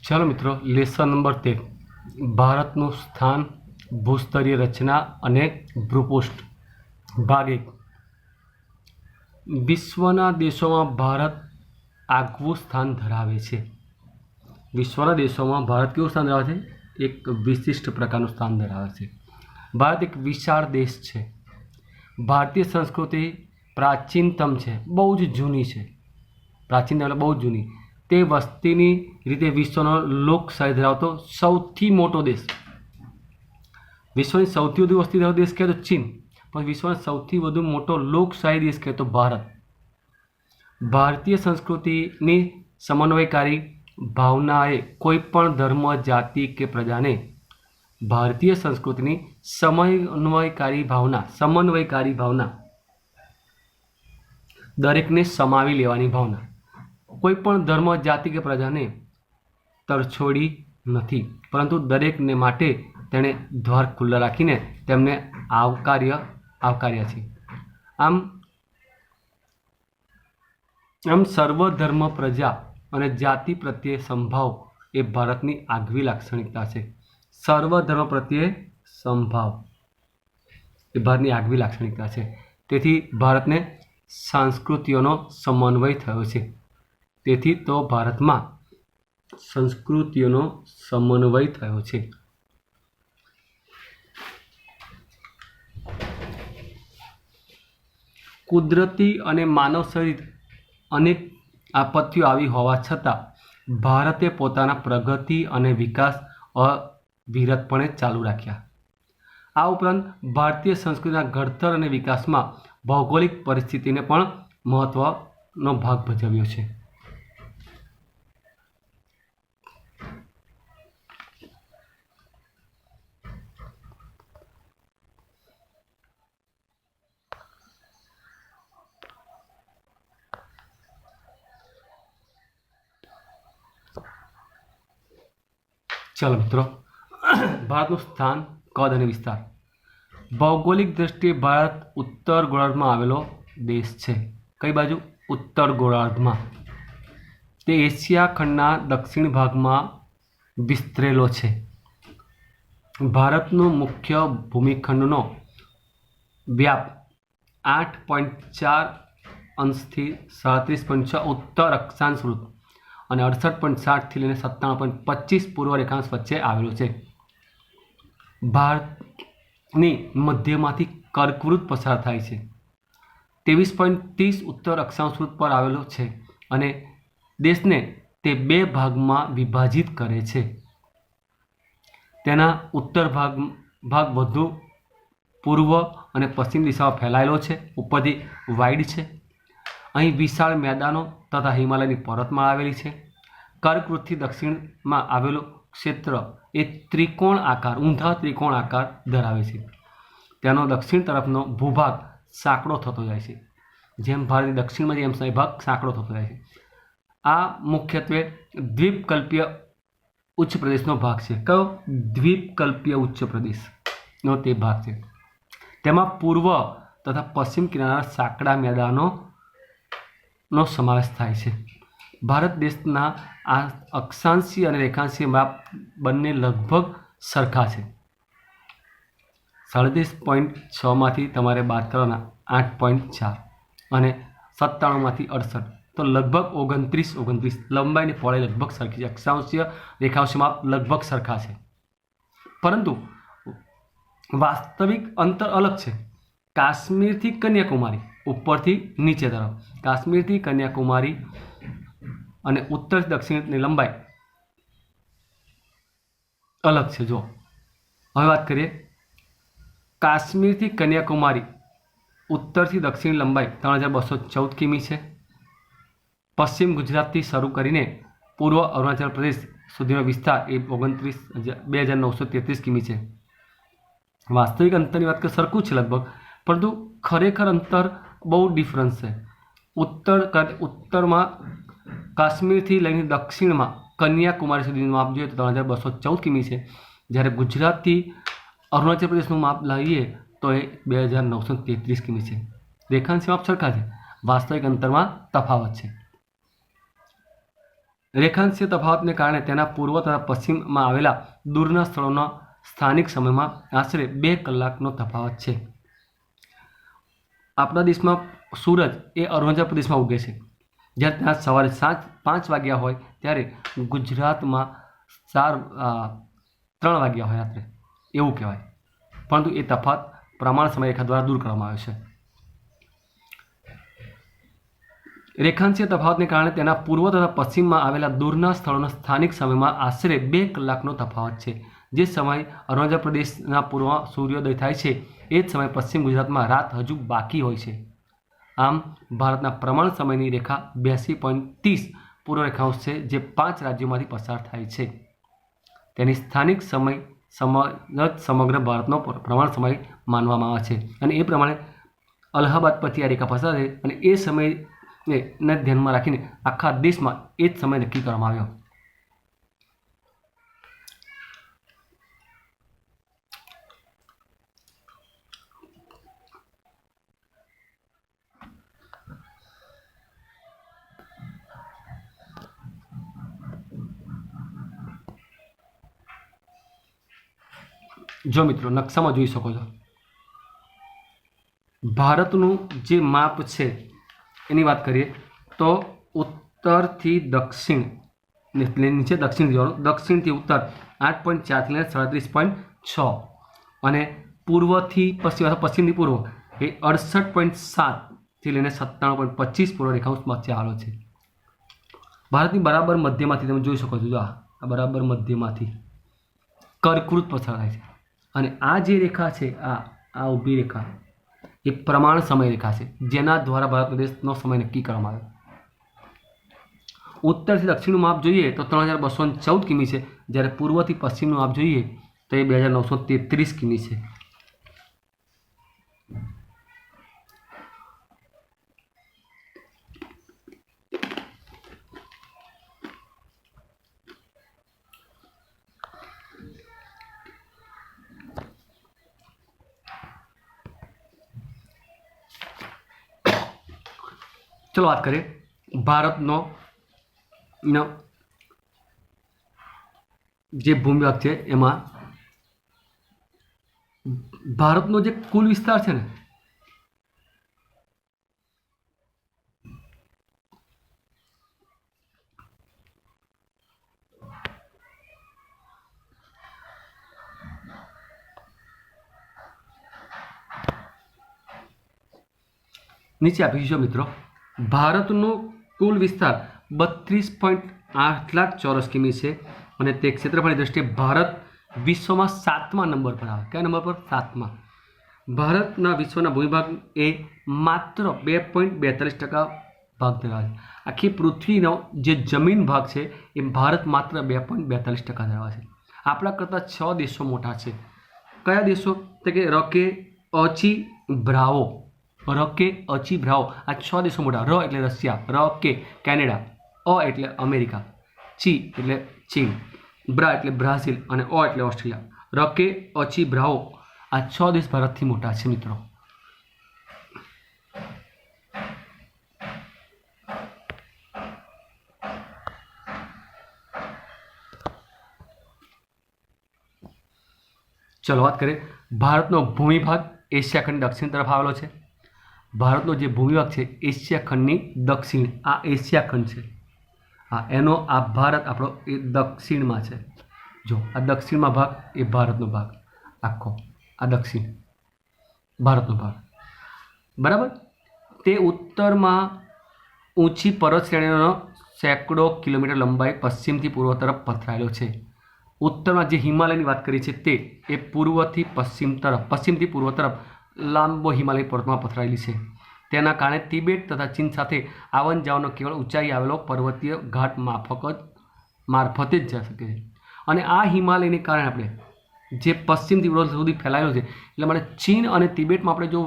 चलो मित्रों, lesson number 13 भारतનું સ્થાન, ભૂસ્તરીય રચના અને ભૂપૃષ્ઠ ભાગ 1। વિશ્વના દેશોમાં ભારત આગવું સ્થાન ધરાવે છે। વિશ્વના દેશોમાં ભારત કેવું સ્થાન ધરાવે છે? એક વિશિષ્ટ પ્રકારનું સ્થાન ધરાવે છે। ભારત એક વિશાળ દેશ છે। ભારતીય સંસ્કૃતિ પ્રાચીનતમ છે, બહુ જ જૂની છે। પ્રાચીનતમ એટલે બહુ જ જૂની। તે વસ્તીની રીતે વિશ્વનો લોકશાહી ધરાવતો સૌથી મોટો દેશ। વિશ્વની સૌથી વધુ વસ્તી ધરાવતો દેશ કહે તો ચીન, પણ વિશ્વનો સૌથી વધુ મોટો લોકશાહી દેશ કહે તો ભારત। ભારતીય સંસ્કૃતિની સમન્વયકારી ભાવનાએ કોઈ પણ ધર્મ, જાતિ કે પ્રજાને ભારતીય સંસ્કૃતિની સમન્વયકારી ભાવના દરેકને સમાવી લેવાની ભાવના। કોઈ પણ ધર્મ, જાતિ કે પ્રજાને તરછોડી નથી, પરંતુ દરેકને માટે તેણે દ્વાર ખુલ્લા રાખીને તેમને આવકાર્યા છે। આમ સર્વ ધર્મ, પ્રજા અને જાતિ પ્રત્યે સંભાવ એ ભારતની આગવી લાક્ષણિકતા છે। સર્વ ધર્મ પ્રત્યે સંભાવ એ ભારતની આગવી લાક્ષણિકતા છે। તેથી ભારતને સંસ્કૃતિઓનો સમન્વય થયો છે। તેથી તો ભારતમાં સંસ્કૃતિઓનો સમન્વય થયો છે। કુદરતી અને માનવ સહિત અનેક આપત્તિઓ આવી હોવા છતાં ભારતે પોતાના પ્રગતિ અને વિકાસ અવિરતપણે ચાલુ રાખ્યા। આ ઉપરાંત ભારતીય સંસ્કૃતિના ઘડતર અને વિકાસમાં ભૌગોલિક પરિસ્થિતિને પણ મહત્વનો ભાગ ભજવ્યો છે। चलो मित्रों, भारतનું સ્થાન, કદ અને વિસ્તાર। ભૌગોલિક દ્રષ્ટિએ ભારત ઉત્તર ગોળાર્ધમાં આવેલો દેશ છે। કઈ બાજુ? ઉત્તર ગોળાર્ધમાં। તે એશિયા ખંડના દક્ષિણ ભાગમાં વિસ્તરેલો છે। ભારતનું મુખ્ય ભૂમિખંડનો વ્યાપ 8.4 અંશથી 37.6 ઉત્તર અક્ષાંશ વૃત્ત અને 68.7 થી લઈને 97.25 પૂર્વ રેખાંશ વચ્ચે આવેલો છે। ભારતની મધ્યમાંથી કર્કવૃત્ત પસાર થાય છે। 23.30 ઉત્તર અક્ષાંશ વૃત્ત પર આવેલો છે અને દેશને તે બે ભાગમાં વિભાજિત કરે છે। તેના ઉત્તર ભાગ વધુ પૂર્વ અને પશ્ચિમ દિશામાં ફેલાયેલો છે, ઉપરથી વાઇડ છે। અહીં વિશાળ મેદાનો તથા હિમાલયની પર્વતમાળા આવેલી છે। કર્કવૃત્તથી દક્ષિણમાં આવેલું ક્ષેત્ર એ ઊંધા ત્રિકોણ આકાર ધરાવે છે। તેનો દક્ષિણ તરફનો ભૂભાગ સાંકડો થતો જાય છે। જેમ ભારતની દક્ષિણમાં જેમ ભાગ સાંકડો થતો જાય છે। આ મુખ્યત્વે દ્વીપકલ્પીય ઉચ્ચ પ્રદેશનો ભાગ છે। કયો? દ્વીપકલ્પીય ઉચ્ચ પ્રદેશનો તે ભાગ છે। તેમાં પૂર્વ તથા પશ્ચિમ કિનારાના સાંકડા મેદાનોનો સમાવેશ થાય છે। ભારત દેશના આ અક્ષાંશીય અને રેખાંશીય માપ બંને લગભગ સરખા છે। 37.6 માંથી તમારે બાદ કરવાના 8.4 અને 97 માંથી 68, તો લગભગ 29 લંબાઈની પહોળાઈ લગભગ સરખી છે। અક્ષાંશીય રેખાંશીય માપ લગભગ સરખા છે, પરંતુ વાસ્તવિક અંતર અલગ છે। કાશ્મીરથી કન્યાકુમારી, ઉપરથી નીચે તરફ, કાશ્મીરથી કન્યાકુમારી અને ઉત્તરથી દક્ષિણની લંબાઈ અલગ છે। જો હવે વાત કરીએ, કાશ્મીરથી કન્યાકુમારી ઉત્તરથી દક્ષિણ લંબાઈ 3214 કિમી છે। પશ્ચિમ ગુજરાતથી શરૂ કરીને પૂર્વ અરુણાચલ પ્રદેશ સુધીનો વિસ્તાર એ 29,933 કિમી છે। વાસ્તવિક અંતરની વાત કરીએ સરખું છે લગભગ, પરંતુ ખરેખર અંતર બહુ ડિફરન્સ છે। ઉત્તરમાં કાશ્મીરથી લઈને દક્ષિણમાં કન્યાકુમારી સુધીનું માપ જોઈએ તો 3214 કિમી છે, જ્યારે ગુજરાતથી અરુણાચલ પ્રદેશનું માપ લઈએ તો એ 2933 કિમી છે। રેખાંશ માપ સરખા છે, વાસ્તવિક અંતરમાં તફાવત છે। રેખાંશીય તફાવતને કારણે તેના પૂર્વ તથા પશ્ચિમમાં આવેલા દૂરના સ્થળોના સ્થાનિક સમયમાં આશરે 2 કલાકનો તફાવત છે. આપણા દેશમાં સૂરજ એ અરુણાચલ પ્રદેશમાં ઉગે છે, જ્યારે ત્યાં સવારે 5 વાગ્યા હોય ત્યારે ગુજરાતમાં 3 વાગ્યા હોય રાત્રે, એવું કહેવાય. પરંતુ એ તફાવત પ્રમાણ સમયરેખા દ્વારા દૂર કરવામાં આવ્યો છે. રેખાંશીય તફાવતને કારણે તેના પૂર્વ તથા પશ્ચિમમાં આવેલા દૂરના સ્થળોના સ્થાનિક સમયમાં આશરે 2 કલાકનો તફાવત છે. જે સમય અરુણાચલ પ્રદેશના પૂર્વમાં સૂર્યોદય થાય છે એ જ સમય પશ્ચિમ ગુજરાતમાં રાત હજુ બાકી હોય છે. આમ ભારતના પ્રમાણ સમયની રેખા 82.30 પૂર્વ રેખાંશ છે, જે 5 રાજ્યોમાંથી પસાર થાય છે. તેની સ્થાનિક સમય સમગ્ર ભારતનો પ્રમાણ સમય માનવામાં આવે છે, અને એ પ્રમાણે અલ્હાબાદ પરથી આ રેખા પસાર છે, અને એ સમયને ધ્યાનમાં રાખીને આખા દેશમાં એ જ સમય નક્કી કરવામાં આવ્યો. જો મિત્રો નકશામાં જોઈ શકો છો, ભારતનું જે માપ છે એની વાત કરીએ તો ઉત્તરથી દક્ષિણ, નીચે દક્ષિણથી જવાનું, દક્ષિણથી ઉત્તર 8.4 થી 37.6, અને પૂર્વથી પશ્ચિમ અથવા પશ્ચિમથી પૂર્વ એ 68.7 થી લઈને 97.25 પૂર્વ રેખાંશમાં આવેલો છે. ભારતની બરાબર મધ્યમાંથી તમે જોઈ શકો છો, જો આ બરાબર મધ્યમાંથી કર્કવૃત પસાર થાય છે, અને આ જે રેખા છે, આ ઊભી રેખા એ પ્રમાણ સમય રેખા છે, જેના દ્વારા ભારત દેશનો સમય નક્કી કરવામાં આવ્યો. ઉત્તરથી દક્ષિણનું માપ જોઈએ તો 3214 કિમી છે, જ્યારે પૂર્વથી પશ્ચિમનું માપ જોઈએ તો એ 2933 કિમી છે. ચલો વાત કરીએ ભારતનો જે ભૂમિભાગ છે, એમાં ભારતનો જે કુલ વિસ્તાર છે ને, નીચે આપી છે મિત્રો. ભારતનો કુલ વિસ્તાર 32.8 લાખ ચોરસ કિમી છે, અને તે ક્ષેત્રફળની દ્રષ્ટિએ ભારત વિશ્વમાં 7મા નંબર પર આવે. કયા નંબર પર? 7મા. ભારતના વિશ્વના ભૂમિભાગ એ માત્ર 2.42% ભાગ ધરાવે છે. આખી પૃથ્વીનો જે જમીન ભાગ છે એ ભારત માત્ર 2.42% ધરાવે છે. આપણા કરતાં 6 દેશો મોટા છે. કયા દેશો? તો કે રકે અચી બ્રાવો, રકે અચી બ્રાવો, આ 6 દેશો મોટા. ર એટલે રશિયા, ર કે કેનેડા, અ એટલે અમેરિકા, ચી એટલે ચીન, બ્રા એટલે બ્રાઝિલ, અને ઓ એટલે ઓસ્ટ્રેલિયા. રકે અચી બ્રાવો, આ 6 દેશ ભારતથી મોટા છે મિત્રો. ચલો વાત કરીએ ભારતનો ભૂમિભાગ એશિયા ખંડ દક્ષિણ તરફ આવેલો છે. ભારતનો જે ભૂમિભાગ છે એશિયા ખંડની દક્ષિણ, આ એશિયા ખંડ છે. એનો આ ભારત આપણો એ દક્ષિણમાં છે. જો આ દક્ષિણમાં ભાગ એ ભારતનો ભાગ આખો, આ દક્ષિણ ભારતનો ભાગ, બરાબર. તે ઉત્તરમાં ઊંચી પર્વત શ્રેણીનો સેંકડો કિલોમીટર લંબાઈ પશ્ચિમથી પૂર્વ તરફ પથરાયેલો છે. ઉત્તરમાં જે હિમાલયની વાત કરી છે તે એ પૂર્વથી પશ્ચિમ તરફ, પશ્ચિમથી પૂર્વ તરફ લાંબો હિમાલય પર્વતમાં પથરાયેલી છે. તેના કારણે તિબેટ તથા ચીન સાથે આવન જાવનનો કેવળ ઊંચાઈ આવેલો પર્વતીય ઘાટ મારફતે જ જઈ શકે છે. અને આ હિમાલયને કારણે આપણે જે પશ્ચિમથી પૂર્વ સુધી ફેલાયેલો છે, એટલે માટે ચીન અને તિબેટમાં આપણે જો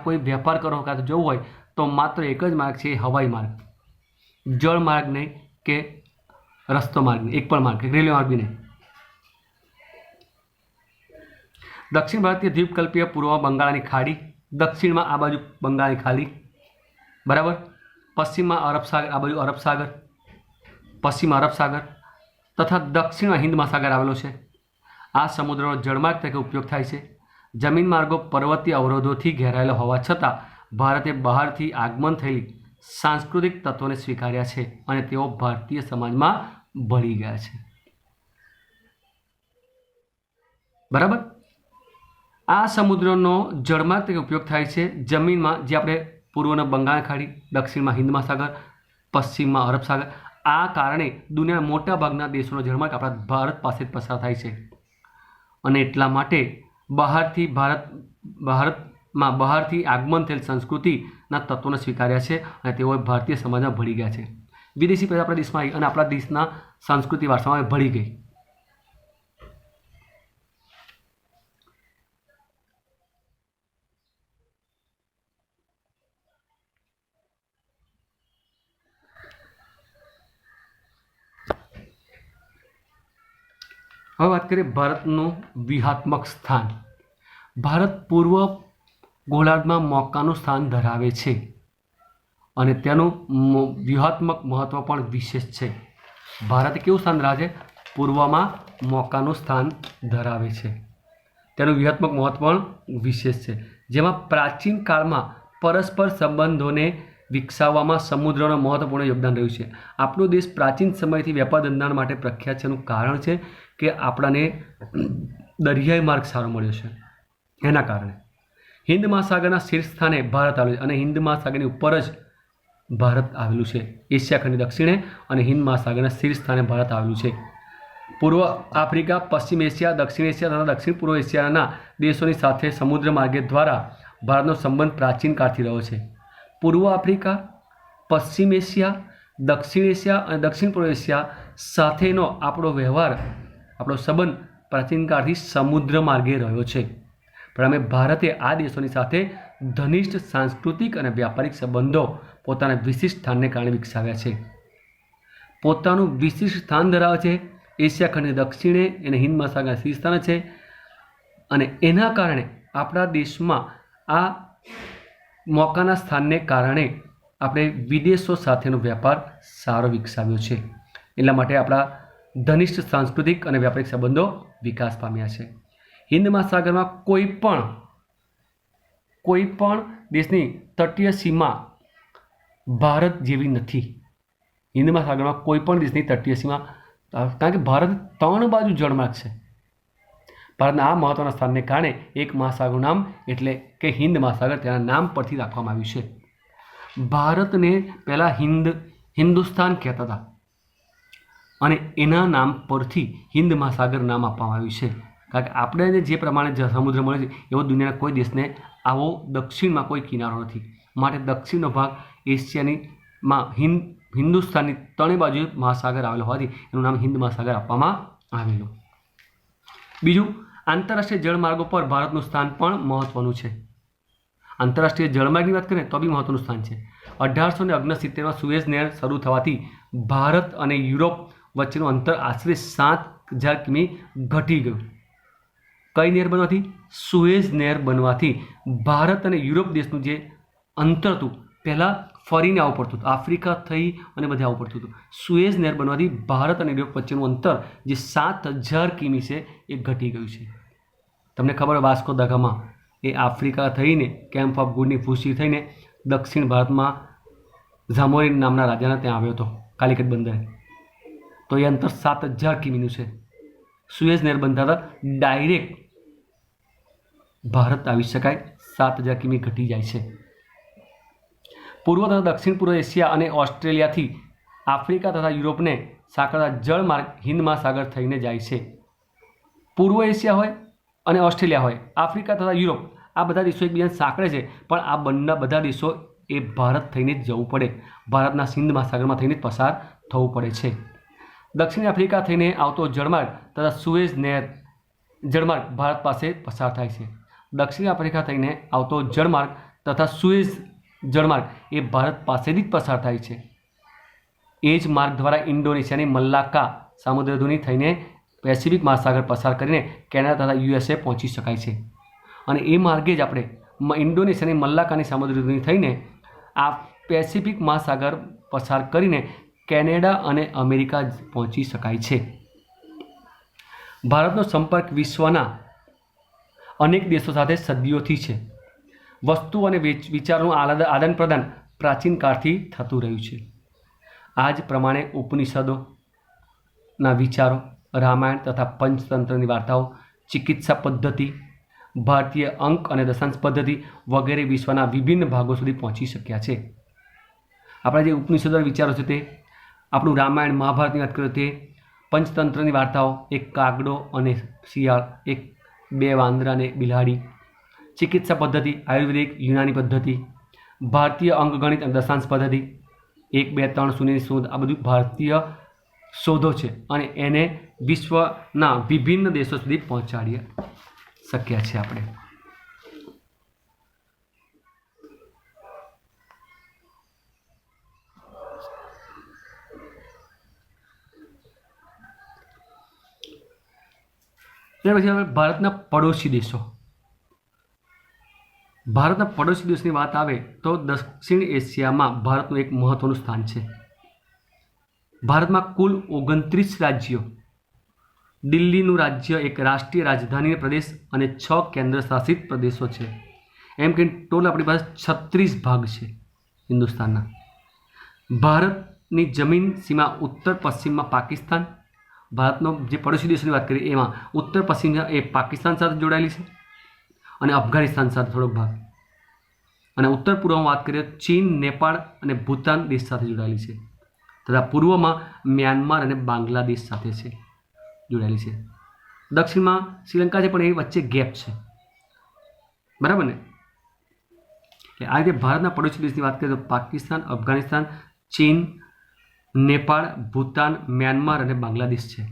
કોઈ વેપાર કરો કાં તો જવું હોય તો માત્ર એક જ માર્ગ છે, હવાઈ માર્ગ, જળ માર્ગ નહીં કે રસ્તો માર્ગ નહીં, એક પણ માર્ગ, રેલવે માર્ગ બી નહીં. દક્ષિણ ભારતીય દ્વીપકલ્પીય પૂર્વમાં બંગાળની ખાડી, દક્ષિણમાં આ બાજુ બંગાળની ખાડી, બરાબર. પશ્ચિમમાં અરબ સાગર, આ બાજુ અરબ સાગર, પશ્ચિમ અરબ સાગર તથા દક્ષિણમાં હિન્દ મહાસાગર આવેલો છે. આ સમુદ્રનો જળમાર્ગ તરીકે ઉપયોગ થાય છે. જમીન માર્ગો પર્વતીય અવરોધોથી ઘેરાયેલા હોવા છતાં ભારતે બહારથી આગમન થયેલી સાંસ્કૃતિક તત્વોને સ્વીકાર્યા છે અને તેઓ ભારતીય સમાજમાં ભળી ગયા છે. બરાબર. આ સમુદ્રનો જળમાર્ગ તરીકે ઉપયોગ થાય છે જમીનમાં, જે આપણે પૂર્વના બંગાળ ખાડી, દક્ષિણમાં હિન્દ મહાસાગર, પશ્ચિમમાં અરબ સાગર. આ કારણે દુનિયાના મોટા ભાગના દેશોનો જળમાર્ગ આપણા ભારત પાસે જ પસાર થાય છે અને એટલા માટે બહારથી આગમન થયેલ સંસ્કૃતિના તત્વોને સ્વીકાર્યા છે અને તેઓ ભારતીય સમાજમાં ભળી ગયા છે. વિદેશી પ્રજા આપણા દેશમાં આવી અને આપણા દેશના સંસ્કૃતિ વારસામાં ભળી ગઈ. હવે વાત કરીએ ભારતનું વ્યૂહાત્મક સ્થાન. ભારત પૂર્વ ગોળાર્ધમાં મોકાનું સ્થાન ધરાવે છે અને તેનું વ્યૂહાત્મક મહત્વ પણ વિશેષ છે. ભારતે કેવું સ્થાન ધરાવે છે? પૂર્વમાં મોકાનું સ્થાન ધરાવે છે. તેનું વ્યૂહાત્મક મહત્વ પણ વિશેષ છે, જેમાં પ્રાચીન કાળમાં પરસ્પર સંબંધોને વિકસાવવામાં સમુદ્રનું મહત્વપૂર્ણ યોગદાન રહ્યું છે. આપણો દેશ પ્રાચીન સમયથી વેપાર ધંધા માટે પ્રખ્યાત છે. એનું કારણ છે કે આપણાને દરિયાઈ માર્ગ સારો મળ્યો છે. એના કારણે હિન્દ મહાસાગરના શીર્ષ સ્થાને ભારત આવેલું છે અને હિન્દ મહાસાગરની ઉપર જ ભારત આવેલું છે. એશિયા ખંડની દક્ષિણે અને હિન્દ મહાસાગરના શીર્ષ સ્થાને ભારત આવેલું છે. પૂર્વ આફ્રિકા, પશ્ચિમ એશિયા, દક્ષિણ એશિયા તથા દક્ષિણ પૂર્વ એશિયાના દેશોની સાથે સમુદ્ર માર્ગે દ્વારા ભારતનો સંબંધ પ્રાચીન કાળથી રહ્યો છે. પૂર્વ આફ્રિકા, પશ્ચિમ એશિયા, દક્ષિણ એશિયા અને દક્ષિણ પૂર્વ એશિયા સાથેનો આપણો વ્યવહાર, આપણો સંબંધ પ્રાચીન કાળથી સમુદ્ર માર્ગે રહ્યો છે. પણ અમે ભારતે આ દેશોની સાથે ઘનિષ્ઠ સાંસ્કૃતિક અને વ્યાપારિક સંબંધો પોતાના વિશિષ્ટ સ્થાનને કારણે વિકસાવ્યા છે. પોતાનું વિશિષ્ટ સ્થાન ધરાવે છે. એશિયા ખંડની દક્ષિણે અને હિન્દ મહાસાગરના શીર્ષ સ્થાને છે અને એના કારણે આપણા દેશમાં આ મોકાના સ્થાનને કારણે આપણે વિદેશો સાથેનો વેપાર સારો વિકસાવ્યો છે. એટલા માટે આપણા ઘનિષ્ઠ સાંસ્કૃતિક અને વ્યાપારિક સંબંધો વિકાસ પામ્યા છે. હિન્દ મહાસાગરમાં કોઈ પણ દેશની તટીય સીમા ભારત જેવી નથી. હિન્દ મહાસાગરમાં કોઈ પણ દેશની તટીય સીમા, કારણ કે ભારત 3 બાજુ જળમાર્ગ છે. ભારતના આ મહત્વના સ્થાનને કારણે એક મહાસાગરનું નામ એટલે કે હિન્દ મહાસાગર તેના નામ પરથી રાખવામાં આવ્યું છે. ભારતને પહેલાં હિન્દુસ્તાન કહેતા હતા અને એના નામ પરથી હિન્દ મહાસાગર નામ આપવામાં આવ્યું છે. કારણ કે આપણે જે પ્રમાણે સમુદ્ર મળે છે એવો દુનિયાના કોઈ દેશને આવો દક્ષિણમાં કોઈ કિનારો નથી. માટે દક્ષિણનો ભાગ એશિયાનીમાં હિન્દુસ્તાનની 3 બાજુ મહાસાગર આવેલો હોવાથી એનું નામ હિન્દ મહાસાગર આપવામાં આવેલું. બીજું, આંતરરાષ્ટ્રીય જળમાર્ગો પર ભારતનું સ્થાન પણ મહત્વનું છે. આંતરરાષ્ટ્રીય જળમાર્ગની વાત કરીએ તો બી મહત્વનું સ્થાન છે. 1869માં સુએઝ નહેર શરૂ થવાથી ભારત અને યુરોપ વચ્ચેનું અંતર આશરે 7,000 કિમી ઘટી ગયું. કઈ નહેર બનવાથી? સુએઝ નહેર બનવાથી ભારત અને યુરોપ દેશનું જે અંતર હતું, પહેલાં ફરીને આવવું પડતું હતું, આફ્રિકા થઈ અને બધે આવવું પડતું હતું. સુએઝ નહેર બનવાથી ભારત અને યુરોપ વચ્ચેનું અંતર જે 7,000 કિમી છે એ ઘટી ગયું છે. તમને ખબર હોય, વાસ્કો દ ગામા એ આફ્રિકા થઈને કેમ્પ ઓફ ગુડની ભૂસી થઈને દક્ષિણ ભારતમાં ઝામોરિન નામના રાજાના ત્યાં આવ્યો હતો કાલિકટ બંદરે. તો એ અંતર 7,000 કિમીનું છે. સુએઝ નહેર બંધાતા ડાયરેક્ટ ભારત આવી શકાય, 7,000 કિમી ઘટી જાય છે. પૂર્વ તથા દક્ષિણ પૂર્વ એશિયા અને ઓસ્ટ્રેલિયાથી આફ્રિકા તથા યુરોપને સાંકળતા જળમાર્ગ હિન્દ મહાસાગર થઈને જાય છે. પૂર્વ એશિયા હોય અને ઓસ્ટ્રેલિયા હોય, આફ્રિકા તથા યુરોપ, આ બધા દેશો એકબીજાને સાંકળે છે, પણ આ બધા દેશો એ ભારત થઈને જ જવું પડે, ભારતના હિન્દ મહાસાગરમાં થઈને જ પસાર થવું પડે છે. દક્ષિણ આફ્રિકા થઈને આવતો જળમાર્ગ તથા સુએઝ નહેર જળમાર્ગ ભારત પાસે પસાર થાય છે. દક્ષિણ આફ્રિકા થઈને આવતો જળમાર્ગ તથા સુએઝ જળમાર્ગ એ ભારત પાસેથી જ પસાર થાય છે. એ જ માર્ગ દ્વારા ઇન્ડોનેશિયાની મલ્લાક્કા સામુદ્રધુની થઈને પેસિફિક મહાસાગર પસાર કરીને કેનેડા તથા USA પહોંચી શકાય છે. અને એ માર્ગે જ આપણે ઇન્ડોનેશિયાની મલ્લાક્કાની સામુદ્રધુની થઈને આ પેસિફિક મહાસાગર પસાર કરીને કેનેડા અને અમેરિકા પહોંચી શકાય છે. ભારતનો સંપર્ક વિશ્વના અનેક દેશો સાથે સદીઓથી છે. વસ્તુ અને વિચારોનું આદાન પ્રદાન પ્રાચીન કાળથી થતું રહ્યું છે. આ જ પ્રમાણે ઉપનિષદોના વિચારો, રામાયણ તથા પંચતંત્રની વાર્તાઓ, ચિકિત્સા પદ્ધતિ, ભારતીય અંક અને દશાંશ પદ્ધતિ વગેરે વિશ્વના વિભિન્ન ભાગો સુધી પહોંચી શક્યા છે. આપણા જે ઉપનિષદોના વિચારો છે તે, આપણું રામાયણ મહાભારતની વાત કરીએ તે, પંચતંત્રની વાર્તાઓ, એક કાગડો અને શિયાળ, એક બે વાંદરા અને બિલાડી, ચિકિત્સા પદ્ધતિ આયુર્વેદિક યુનાની પદ્ધતિ, ભારતીય અંકગણિત અને દશાંશ પદ્ધતિ, 1 2 3 શૂન્યની શોધ, આ બધું ભારતીય શોધો છે અને એને વિશ્વના વિભિન્ન દેશો સુધી પહોંચાડી શક્યા છે આપણે. ત્યાર પછી ભારતના પડોશી દેશો. ભારતના પડોશી દેશની વાત આવે તો દક્ષિણ એશિયામાં ભારતનું એક મહત્વનું સ્થાન છે. ભારતમાં કુલ 29 રાજ્યો, દિલ્હીનું રાજ્ય એક રાષ્ટ્રીય રાજધાની પ્રદેશ અને 6 કેન્દ્ર શાસિત પ્રદેશો છે. એમ કે ટોટલ આપણી પાસે 36 ભાગ છે હિન્દુસ્તાનના. ભારતની જમીન સીમા ઉત્તર પશ્ચિમમાં પાકિસ્તાન, ભારતનો જે પડોશી દેશોની વાત કરીએ એમાં ઉત્તર પશ્ચિમ એ પાકિસ્તાન સાથે જોડાયેલી છે અને અફઘાનિસ્તાન સાથે થોડોક ભાગ, અને ઉત્તર પૂર્વમાં વાત કરીએ તો ચીન, નેપાળ અને ભૂતાન દેશ સાથે જોડાયેલી છે, તથા પૂર્વમાં મ્યાનમાર અને બાંગ્લાદેશ સાથે છે જોડાયેલી છે. દક્ષિણમાં શ્રીલંકા છે પણ એ વચ્ચે ગેપ છે, બરાબર ને. આ રીતે ભારતના પડોશી દેશની વાત કરીએ તો પાકિસ્તાન, અફઘાનિસ્તાન, ચીન, નેપાળ, ભૂતાન, મ્યાનમાર અને બાંગ્લાદેશ છે.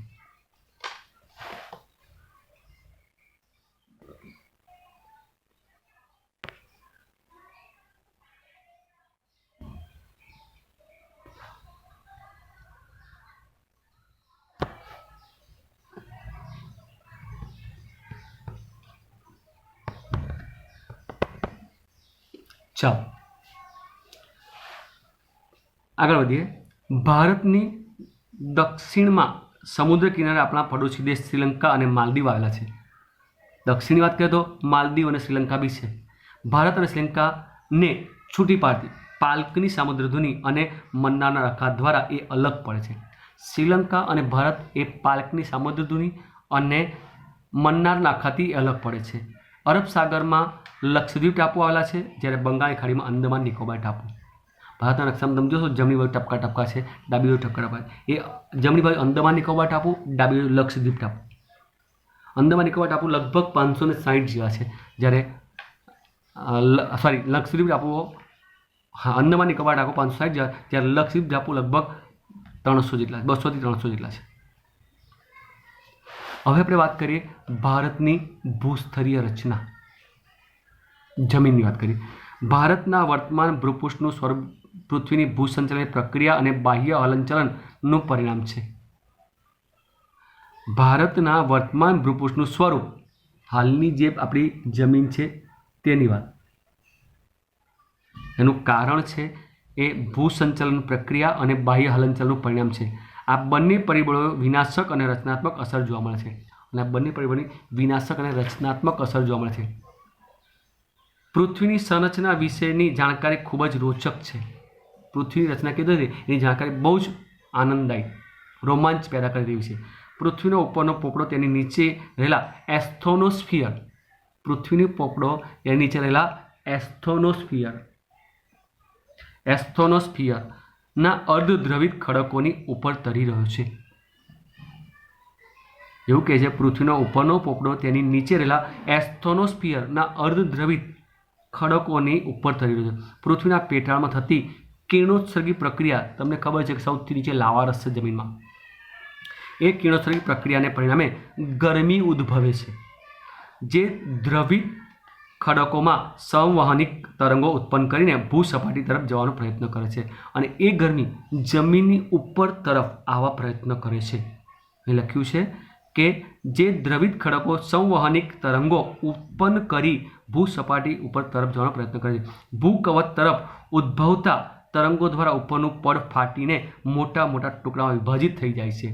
ચાલો આગળ વધીએ. ભારતની દક્ષિણમાં સમુદ્ર કિનારે આપણા પડોશી દેશ શ્રીલંકા અને માલદીવ આવેલા છે. દક્ષિણની વાત કરીએ તો માલદીવ અને શ્રીલંકા બી છે. ભારત અને શ્રીલંકાને છૂટી પાડતી પાલ્કની સામુદ્રધુની અને મન્નારના અખાત દ્વારા એ અલગ પડે છે. શ્રીલંકા અને ભારત એ પાલ્કની સામુદ્રધુની અને મન્નારના અખાતથી અલગ પડે છે. અરબ સાગરમાં લક્ષદ્વીપ ટાપુ આવેલા છે, જ્યારે બંગાળની ખાડીમાં અંદમાન નિકોબાર ટાપુ. ભારતના નકશામાં તમે જોશો જમણી બાજુ ટપકા ટપકા છે, ડાબી બાજુ ટપકા ટપકા. એ જમણી બાજુ અંદમાન નિકોબાર ટાપુ, ડાબી બાજુ લક્ષદ્વીપ ટાપુ. અંદમાન નિકોબાર ટાપુ લગભગ 560 જેવા છે, જ્યારે લક્ષદ્વીપ ટાપુઓ અંદમાન નિકોબાર ટાપુ 560 જેવા, જ્યારે લક્ષદ્વીપ ટાપુ લગભગ 300 જેટલા, 200 થી 300 જેટલા છે. હવે આપણે વાત કરીએ ભારતની ભૂસ્તરીય રચના, જમીનની વાત કરીએ. ભારતના વર્તમાન ભૂપૃષ્ઠનું સ્વરૂપ પૃથ્વીની ભૂસંચલનની પ્રક્રિયા અને બાહ્ય હલનચલનનું પરિણામ છે. ભારતના વર્તમાન ભૂપૃષ્ઠનું સ્વરૂપ, હાલની જે આપણી જમીન છે તેની વાત, એનું કારણ છે એ ભૂસંચલન પ્રક્રિયા અને બાહ્ય હલનચલનનું પરિણામ છે. આ બંને પરિબળો વિનાશક અને રચનાત્મક અસર જોવા મળે છે, અને આ બંને પરિબળોની વિનાશક અને રચનાત્મક અસર જોવા મળે છે. પૃથ્વીની સંરચના વિશેની જાણકારી ખૂબ જ રોચક છે. પૃથ્વીની રચના કીધી હતી એની જાણકારી બહુ જ આનંદદાયી, રોમાંચ પેદા કરી રહી છે. પૃથ્વીનો ઉપરનો પોપડો તેની નીચે રહેલા એસ્થોનોસ્ફિયર, પૃથ્વીનો પોપડો એની નીચે રહેલા એસ્થોનોસ્ફિયરના અર્ધદ્રવિત ખડકોની ઉપર તરી રહ્યો છે. એવું કહે છે પૃથ્વીનો ઉપરનો પોપડો તેની નીચે રહેલા એસ્થોનોસ્ફિયરના અર્ધદ્રવિત ખડકોની ઉપર તરી રહ્યો છે. પૃથ્વીના પેટાળમાં થતી કિરણોત્સર્ગી પ્રક્રિયા, તમને ખબર છે કે સૌથી નીચે લાવારસ છે જમીનમાં, એ કિરણોત્સર્ગી પ્રક્રિયાને પરિણામે ગરમી ઉદ્ભવે છે, જે દ્રવિત ખડકોમાં સંવહનિક તરંગો ઉત્પન્ન કરીને ભૂસપાટી તરફ જવાનો પ્રયત્ન કરે છે, અને એ ગરમી જમીનની ઉપર તરફ આવવા પ્રયત્ન કરે છે. એ લખ્યું છે કે જે દ્રવિત ખડકો સંવહનિક તરંગો ઉત્પન્ન કરી ભૂસપાટી ઉપર તરફ જવાનો પ્રયત્ન કરે છે. ભૂકવચ તરફ ઉદ્ભવતા તરંગો દ્વારા ઉપરનું પડ ફાટીને મોટા મોટા ટુકડામાં વિભાજિત થઈ જાય છે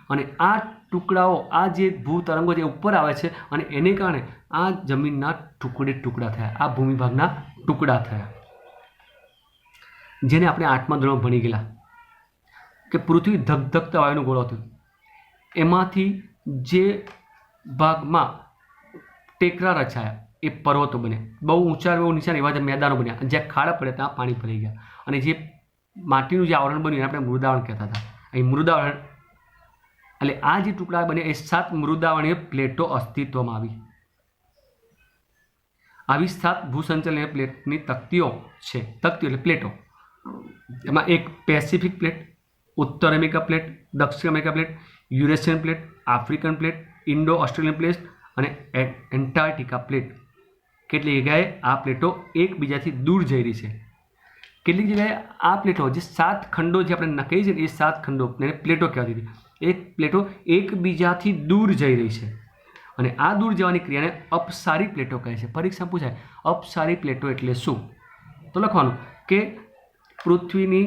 અને આ ટુકડાઓ, આ જે ભૂ તરંગો જે ઉપર આવે છે અને એને કારણે આ જમીનના ટુકડા થયા, આ ભૂમિભાગના ટુકડા થયા, જેને આપણે 8મા ધોરણમાં ભણી ગયેલા કે પૃથ્વી ધગધગતા વાયુનું ગોળો હતું. એમાંથી જે ભાગમાં ટેકરા રચાયા એ પર્વતો બન્યા, બહુ ઊંચા બહુ નીચા એવા જે મેદાનો બન્યા, જ્યાં ખાડા પડે ત્યાં પાણી ભરાઈ ગયા અને જે માટીનું જે આવરણ બન્યું એને આપણે મૃદાવરણ કહેતા હતા. અહીં મૃદાવરણ એટલે આ જે ટુકડા બન્યા એ 7 મૃદાવણીય પ્લેટો અસ્તિત્વમાં આવી 7 ભૂસંચલનીય પ્લેટની તકતીઓ છે. તકતીઓ એટલે પ્લેટો. એમાં એક પેસિફિક પ્લેટ, ઉત્તર અમેરિકા પ્લેટ, દક્ષિણ America plate, Eurasian plate, African plate, Indo Australian plate અને એન્ટાર્કટિકા પ્લેટ. કેટલીક જગ્યાએ આ પ્લેટો એકબીજાથી દૂર જઈ રહી છે. કેટલીક જગ્યાએ આ પ્લેટો જે 7 ખંડો જે આપણે કહી છે એ 7 ખંડો પ્લેટો કહેવાતી હતી, એ પ્લેટો એકબીજાથી દૂર જઈ રહી છે અને આ દૂર જવાની ક્રિયાને અપસારી પ્લેટો કહે છે. પરીક્ષા પૂછાય અપસારી પ્લેટો એટલે શું? તો લખવાનું કે પૃથ્વીની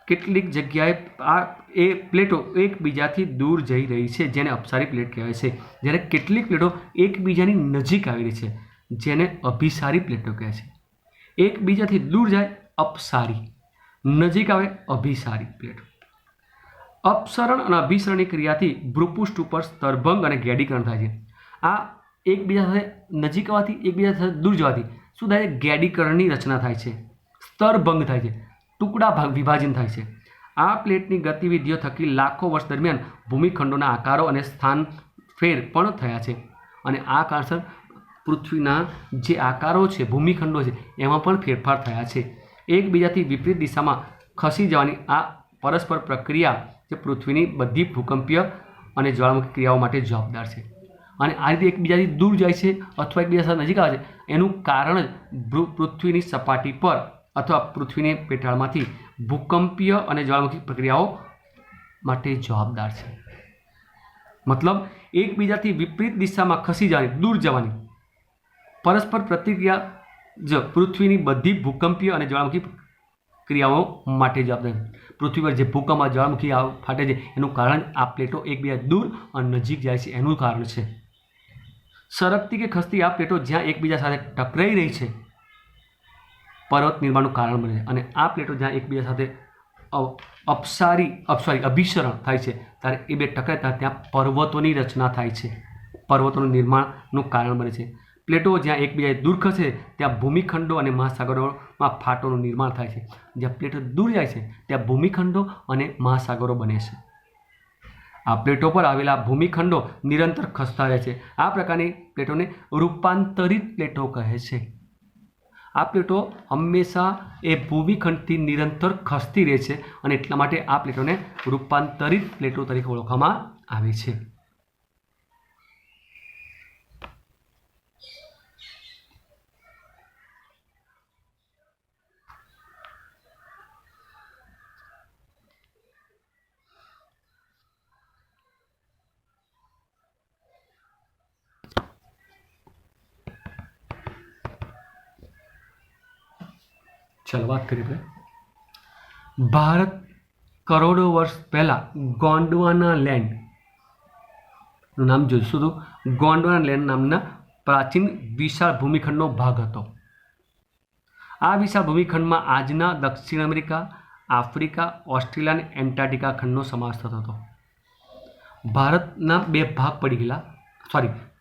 કેટલીક જગ્યાએ આ એ પ્લેટો એકબીજાથી દૂર જઈ રહી છે જેને અપસારી પ્લેટ કહેવાય છે, જ્યારે કેટલીક પ્લેટો એકબીજાની નજીક આવી રહી છે જેને અભિસારી પ્લેટો કહે છે. એકબીજાથી દૂર જાય અપસારી, નજીક આવે અભિસારી પ્લેટો. અપસરણ અને અભિસરણની ક્રિયાથી ભૂપૃષ્ઠ ઉપર સ્તરભંગ અને ગેડીકરણ થાય છે. આ એકબીજા સાથે નજીક આવવાથી એકબીજા સાથે દૂર જવાથી શું થાય છે? ગેડીકરણની રચના થાય છે, સ્તરભંગ થાય છે, ટુકડા વિભાજન થાય છે. આ પ્લેટની ગતિવિધિઓ થકી લાખો વર્ષ દરમિયાન ભૂમિખંડોના આકારો અને સ્થાન ફેર પણ થયા છે અને આ કારણસર પૃથ્વીના જે આકારો છે, ભૂમિખંડો છે, એમાં પણ ફેરફાર થયા છે. એકબીજાથી વિપરીત દિશામાં ખસી જવાની આ પરસ્પર પ્રક્રિયા જે પૃથ્વીની બધી ભૂકંપીય અને જ્વાળામુખી ક્રિયાઓ માટે જવાબદાર છે અને આ રીતે એકબીજાથી દૂર જાય છે અથવા એકબીજા સાથે નજીક આવે છે એનું કારણ જ પૃથ્વીની સપાટી પર અથવા પૃથ્વીની પેટાળમાંથી ભૂકંપીય અને જ્વાળામુખી પ્રક્રિયાઓ માટે જવાબદાર છે. મતલબ એકબીજાથી વિપરીત દિશામાં ખસી જવાની, દૂર જવાની પરસ્પર પ્રતિક્રિયા જ પૃથ્વીની બધી ભૂકંપીય અને જ્વાળામુખી ક્રિયાઓ માટે જવાબદાર છે. પૃથ્વી પર જે ભૂકંપ જ્વાળામુખી ફાટે છે એનું કારણ આ પ્લેટો એકબીજા દૂર અને નજીક જાય છે એનું કારણ છે. સરકતી કે ખસતી આ પ્લેટો જ્યાં એકબીજા સાથે ટકરાઈ રહી છે પર્વત નિર્માણનું કારણ બને છે અને આ પ્લેટો જ્યાં એકબીજા સાથે અભિસરણ થાય છે ત્યારે એ બે ટકરાતા ત્યાં પર્વતોની રચના થાય છે, પર્વતોનું નિર્માણનું કારણ બને છે. પ્લેટો જ્યાં એકબીજા દૂર ખસે ત્યાં ભૂમિખંડો અને મહાસાગરોમાં ફાટોનું નિર્માણ થાય છે. જ્યાં પ્લેટો દૂર જાય છે ત્યાં ભૂમિખંડો અને મહાસાગરો બને છે. આ પ્લેટો પર આવેલા ભૂમિખંડો નિરંતર ખસતા રહે છે. આ પ્રકારની પ્લેટોને રૂપાંતરિત પ્લેટો કહે છે. આ પ્લેટો હંમેશા એ ભૂમિખંડથી નિરંતર ખસતી રહે છે અને એટલા માટે આ પ્લેટોને રૂપાંતરિત પ્લેટો તરીકે ઓળખવામાં આવે છે. ચલો વાત કરીએ આપણે. ભારત કરોડો વર્ષ પહેલાં ગોંડવાના લેન્ડનું નામ જોઈશું તો ગોંડવાના લેન્ડ નામના પ્રાચીન વિશાળ ભૂમિખંડનો ભાગ હતો. આ વિશાળ ભૂમિખંડમાં આજના દક્ષિણ અમેરિકા, આફ્રિકા, ઓસ્ટ્રેલિયા અને એન્ટાર્કટિકા ખંડનો સમાવેશ થતો હતો. ભારતના 2 ભાગ પડી ગયેલા,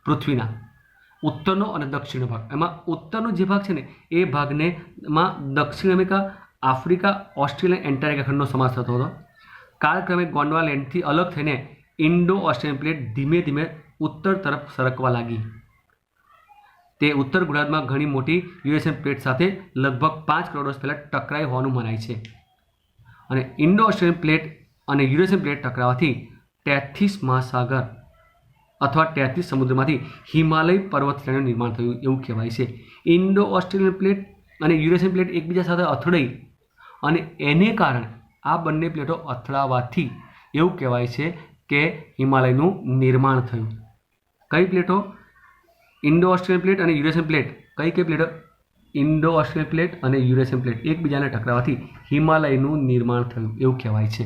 પૃથ્વીના ઉત્તરનો અને દક્ષિણનો ભાગ. એમાં ઉત્તરનો જે ભાગ છે ને એ ભાગને માં દક્ષિણ અમેરિકા, આફ્રિકા, ઓસ્ટ્રેલિયા, એન્ટાર્કટિકા ખંડનો સમાવેશ થતો હતો. કાળક્રમે ગોંડવાના લેન્ડથી અલગ થઈને ઇન્ડો ઓસ્ટ્રેલિયન પ્લેટ ધીમે ધીમે ઉત્તર તરફ સરકવા લાગી. તે ઉત્તર ગોળાર્ધમાં ઘણી મોટી યુરેશિયન પ્લેટ સાથે લગભગ 5 કરોડ વર્ષ પહેલાં ટકરાઈ હોવાનું મનાય છે અને ઇન્ડો ઓસ્ટ્રેલિયન પ્લેટ અને યુરેશિયન પ્લેટ ટકરાવાથી 33 મહાસાગર અથવા 33 સમુદ્રમાંથી હિમાલય પર્વત શ્રેણીનું નિર્માણ થયું એવું કહેવાય છે. ઇન્ડો ઓસ્ટ્રેલિયન પ્લેટ અને યુરેશિયન પ્લેટ એકબીજા સાથે અથડાઈ અને એને કારણે આ બંને પ્લેટો અથડાવાથી એવું કહેવાય છે કે હિમાલયનું નિર્માણ થયું. કઈ પ્લેટો? ઇન્ડો ઓસ્ટ્રેલિયન પ્લેટ અને યુરેશિયન પ્લેટ. કઈ પ્લેટો? ઇન્ડો ઓસ્ટ્રેલિયન પ્લેટ અને યુરેશિયન પ્લેટ એકબીજાને ટકરાવવાથી હિમાલયનું નિર્માણ થયું એવું કહેવાય છે.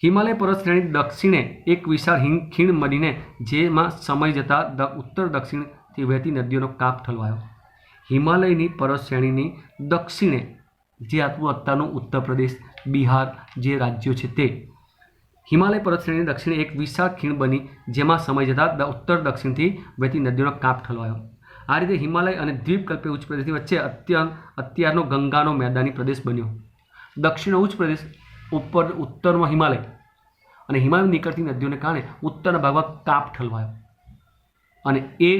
હિમાલય પર્વત શ્રેણી દક્ષિણે એક વિશાળ ખીણ બનીને જેમાં સમય જતાં ઉત્તર દક્ષિણથી વહેતી નદીઓનો કાપ ઠલવાયો. હિમાલયની પર્વત શ્રેણીની દક્ષિણે જે આપણું અત્યારનું ઉત્તર પ્રદેશ, બિહાર જે રાજ્યો છે તે હિમાલય પર્વત શ્રેણીની દક્ષિણે એક વિશાળ ખીણ બની જેમાં સમય જતાં ઉત્તર દક્ષિણથી વહેતી નદીઓનો કાપ ઠલવાયો. આ રીતે હિમાલય અને દ્વીપકલ્પીય ઉચ્ચ પ્રદેશની વચ્ચે અત્યારનો ગંગાનો મેદાની પ્રદેશ બન્યો. દક્ષિણ ઉચ્ચ પ્રદેશ, ઉત્તરમાં હિમાલય અને હિમાલય નીકળતી નદીઓને કારણે ઉત્તરના ભાગમાં કાપ ઠલવાયો અને એ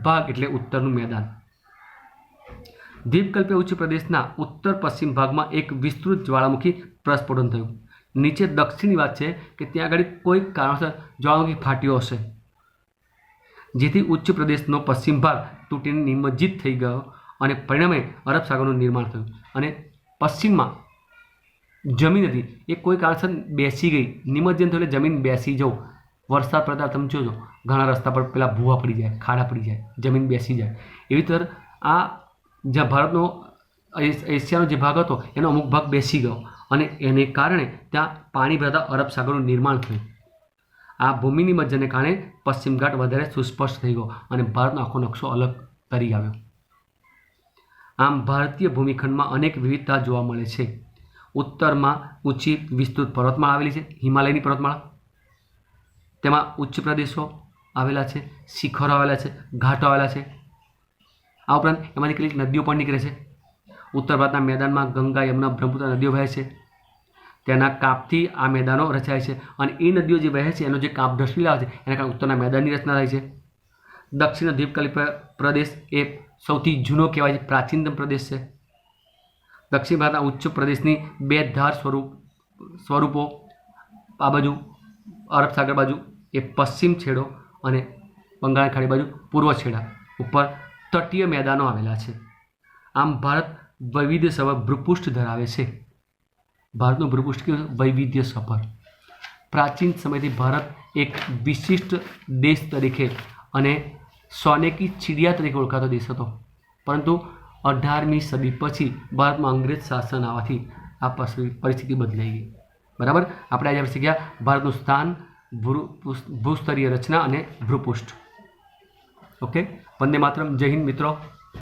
ભાગ એટલે ઉત્તરનું મેદાન. દ્વીપકલ્પીય ઉચ્ચ પ્રદેશના ઉત્તર પશ્ચિમ ભાગમાં એક વિસ્તૃત જ્વાળામુખી પ્રસ્ફોટન થયું. નીચે દક્ષિણની વાત છે કે ત્યાં આગળ કોઈ કારણસર જ્વાળામુખી ફાટ્યો હશે જેથી ઉચ્ચ પ્રદેશનો પશ્ચિમ ભાગ તૂટીને નિમજ્જિત થઈ ગયો અને પરિણામે અરબ સાગરનું નિર્માણ થયું. અને પશ્ચિમમાં જમીન હતી એ કોઈ કારણસર બેસી ગઈ, નિમજ્જન થયું એટલે જમીન બેસી જવું. વરસાદ પડતા તમે જોજો ઘણા રસ્તા પર પેલા ભૂવા પડી જાય, ખાડા પડી જાય, જમીન બેસી જાય. એવી તર આ જ્યાં ભારતનો એશિયાનો જે ભાગ હતો એનો અમુક ભાગ બેસી ગયો અને એને કારણે ત્યાં પાણી ભરાતા અરબ સાગરનું નિર્માણ થયું. આ ભૂમિની મજ્જને કારણે પશ્ચિમ ઘાટ વધારે સુસ્પષ્ટ થઈ ગયો અને ભારતનો આખો નકશો અલગ તરી આવ્યો. આમ ભારતીય ભૂમિખંડમાં અનેક વિવિધતા જોવા મળે છે. ઉત્તરમાં ઊંચી વિસ્તૃત પર્વતમાળા આવેલી છે, હિમાલયની પર્વતમાળા. તેમાં ઉચ્ચ પ્રદેશો આવેલા છે, શિખરો આવેલા છે, ઘાટો આવેલા છે. આ ઉપરાંત એમાંથી કેટલીક નદીઓ પણ નીકળે છે. ઉત્તર ભારતના મેદાનમાં ગંગા, યમુના, બ્રહ્મપુત્ર નદીઓ વહે છે. તેના કાપથી આ મેદાનો રચાય છે અને એ નદીઓ જે વહે છે એનો જે કાપ ઢસડી લાવે છે એના કારણે ઉત્તરના મેદાનની રચના થાય છે. દક્ષિણ દ્વીપકલ્પીય પ્રદેશ એ સૌથી જૂનો કહેવાય છે, પ્રાચીનતમ પ્રદેશ છે. દક્ષિણ ભારતના ઉચ્ચ પ્રદેશની બે ધાર સ્વરૂપો આ બાજુ અરબ સાગર બાજુ એ પશ્ચિમ છેડો અને બંગાળની ખાડી બાજુ પૂર્વ છેડા ઉપર તટીય મેદાનો આવેલા છે. આમ ભારત વૈવિધ્યસભર ભૂપૃષ્ઠ ધરાવે છે. ભારતનું ભૂપૃષ્ઠ કેવું વૈવિધ્યસભર. પ્રાચીન સમયથી ભારત એક વિશિષ્ટ દેશ તરીકે અને સોને કી ચિડિયા તરીકે ઓળખાતો દેશ હતો. પરંતુ 18મી સદી પછી ભારતમાં અંગ્રેજ શાસન આવવાથી આ પરિસ્થિતિ બદલાઈ ગઈ. બરાબર. આપણે આજે શીખ્યા ભારતનું સ્થાન, ભૂસ્તરીય રચના અને ભૂપૃષ્ઠ. ઓકે. વંદે માતરમ. જય હિન્દ મિત્રો.